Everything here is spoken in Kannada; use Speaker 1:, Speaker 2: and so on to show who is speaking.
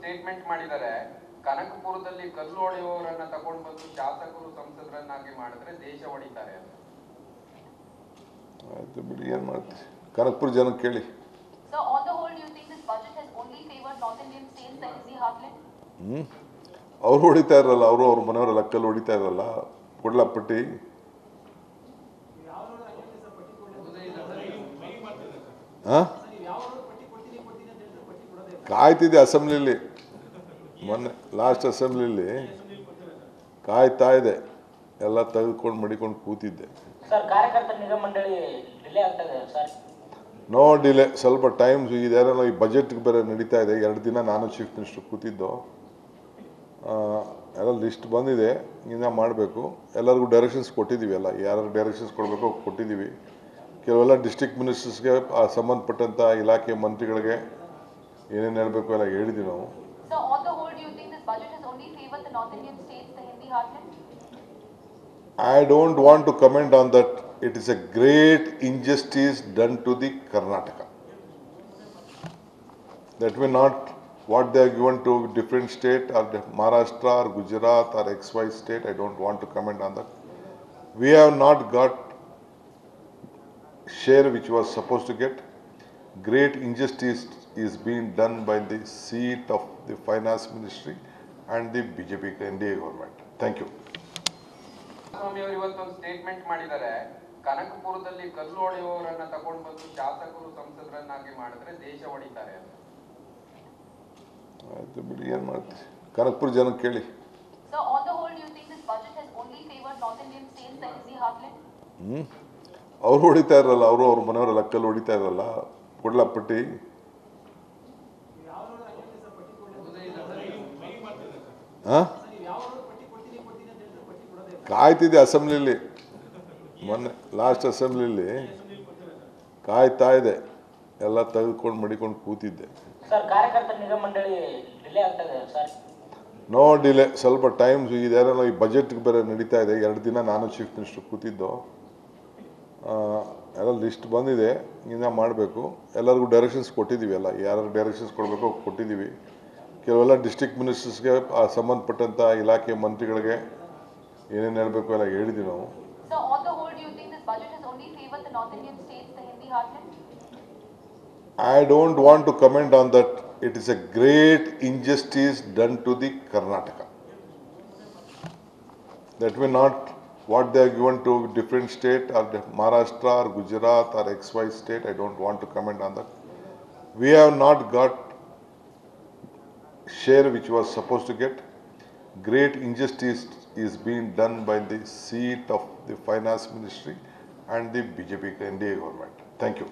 Speaker 1: ಸ್ಟೇಟ್ಮೆಂಟ್ ಮಾಡಿದ್ದಾರೆ. ಕನಕಪುರದಲ್ಲಿ ಕಲ್ಲು ಹೊಡೆಯುವವರನ್ನ ತಗೊಂಡು ಬಂದು ಶಾಸಕರು ಸಂಸದರನ್ನಾಗಿ ಮಾಡಿದ್ರೆ ದೇಶ ಹೊಡಿತಾರೆ ಅಂತ.
Speaker 2: ಆಯ್ತು ಬಿಡಿ, ಏನು ಮಾಡ್ತೀವಿ, ಕನಕಪುರ ಜನ ಕೇಳಿ.
Speaker 3: So on the whole, do you think this budget has only favored North Indian states like the heartland?
Speaker 2: ಅವ್ರು ಹೊಡಿತಾ ಇರಲ್ಲ, ಅವರು ಅವ್ರ ಮನೆಯವರೆಲ್ಲ ಕಲ್ಲು ಹೊಡಿತಾ ಇರಲ್ಲ. ಕೊಡ್ಲಾ ಪಟ್ಟಿ? ಕಾಯ್ತಿದ್ದೆ ಅಸೆಂಬ್ಲಿಲಿ, ಮೊನ್ನೆ ಲಾಸ್ಟ್ ಅಸೆಂಬ್ಲಿಲಿ ಕಾಯ್ತಾ ಇದೆ, ಎಲ್ಲ ತೆಗೆದುಕೊಂಡು ಮಡಿಕೊಂಡು ಕೂತಿದ್ದೆ. ನೋ ಡಿಲೇ, ಸ್ವಲ್ಪ ಟೈಮ್ ಇದೇನೋ ಈ ಬಜೆಟ್ಗೆ ಬೇರೆ ನಡೀತಾ ಇದೆ. 2 ದಿನ ನಾನು ಚೀಫ್ ಮಿನಿಸ್ಟರ್ ಕೂತಿದ್ದು, ಎಲ್ಲ ಲಿಸ್ಟ್ ಬಂದಿದೆ, ಇನ್ನು ಮಾಡಬೇಕು. ಎಲ್ಲರಿಗೂ ಡೈರೆಕ್ಷನ್ಸ್ ಕೊಟ್ಟಿದ್ದೀವಿ, ಎಲ್ಲ ಯಾರು ಡೈರೆಕ್ಷನ್ಸ್ ಕೊಡಬೇಕು ಕೊಟ್ಟಿದ್ದೀವಿ. ಕೆಲವೆಲ್ಲ ಡಿಸ್ಟ್ರಿಕ್ಟ್ ಮಿನಿಸ್ಟರ್ಸ್ಗೆ ಸಂಬಂಧಪಟ್ಟಂಥ ಇಲಾಖೆ ಮಂತ್ರಿಗಳಿಗೆ ಏನೇನು ಹೇಳಬೇಕು ಎಲ್ಲ ಹೇಳಿದ್ದೀವಿ ನಾವು.
Speaker 3: So on the whole, do you think this budget has only favored the North Indian states, the Hindi heartland?
Speaker 2: I don't want to comment on that. It is a great injustice done to the Karnataka. That may not what they are given to different state or Maharashtra or Gujarat or XY state. I don't want to comment on that. We have not got share which was supposed to get. Great injustice is being done by the seat of the finance ministry and the BJP NDA government. Thank you.
Speaker 1: ಸ್ವಾಮಿ ಅವರು ಇವತ್ತೊಂದು ಸ್ಟೇಟ್ಮೆಂಟ್ ಮಾಡಿದ್ದಾರೆ. ಕನಕಪುರದಲ್ಲಿ ಕಲ್ಲು ಹೊಡೆಯುವವರನ್ನ ತಗೊಂಡು ಬಂದು ಶಾಸಕರು ಸಂಸದರನ್ನಾಗಿ ಮಾಡಿದ್ರೆ ದೇಶ ಹೊಡಿತಾರೆ ಅಂತ.
Speaker 2: ಆಯ್ತು ಬಿಡಿ, ಏನು ಮಾಡ್ತೀವಿ, ಕನಕಪುರ ಜನ ಕೇಳಿ.
Speaker 3: So on the whole, do you think this budget has only favored North Indian states like the heartland?
Speaker 2: ಅವ್ರು ಹೊಡಿತಾ ಇರಲ್ಲ, ಅವರು ಅವ್ರ ಮನೆಯವರೆಲ್ಲ ಕಲ್ಲು ಹೊಡಿತಾ ಇರಲ್ಲ. ಕೊಡ್ಲಾ ಪಟ್ಟಿ? ಕಾಯ್ತಿದ್ದೆ ಅಸೆಂಬ್ಲಿಲಿ, ಮೊನ್ನೆ ಲಾಸ್ಟ್ ಅಸೆಂಬ್ಲಿಲಿ ಕಾಯ್ತಾ ಇದೆ, ಎಲ್ಲ ತೆಗೆದುಕೊಂಡು ಮಡಿಕೊಂಡು ಕೂತಿದ್ದೆ. ನೋ ಡಿಲೇ, ಸ್ವಲ್ಪ ಟೈಮ್ ಇದೇನೋ ಈ ಬಜೆಟ್ಗೆ ಬೇರೆ ನಡೀತಾ ಇದೆ. 2 ದಿನ ನಾನು ಚೀಫ್ ಮಿನಿಸ್ಟರ್ ಕೂತಿದ್ದು, ಎಲ್ಲ ಲಿಸ್ಟ್ ಬಂದಿದೆ, ಇನ್ನು ಮಾಡಬೇಕು. ಎಲ್ಲರಿಗೂ ಡೈರೆಕ್ಷನ್ಸ್ ಕೊಟ್ಟಿದ್ದೀವಿ, ಎಲ್ಲ ಯಾರು ಡೈರೆಕ್ಷನ್ಸ್ ಕೊಡಬೇಕು ಕೊಟ್ಟಿದ್ದೀವಿ. ಕೆಲವೆಲ್ಲ ಡಿಸ್ಟ್ರಿಕ್ಟ್ ಮಿನಿಸ್ಟರ್ಸ್ಗೆ ಸಂಬಂಧಪಟ್ಟಂಥ ಇಲಾಖೆ ಮಂತ್ರಿಗಳಿಗೆ ಏನೇನು ಹೇಳಬೇಕು ಎಲ್ಲ ಹೇಳಿದ್ದೀವಿ ನಾವು.
Speaker 3: So on the whole, do you think this budget has only favored the North Indian states, the Hindi heartland?
Speaker 2: I don't want to comment on that. It is a great injustice done to the Karnataka. That may not what they are given to different state or Maharashtra or Gujarat or XY state. I don't want to comment on that. We have not got share which was supposed to get. Great injustice is being done by the seat of the finance ministry and the BJP NDA government. Thank you.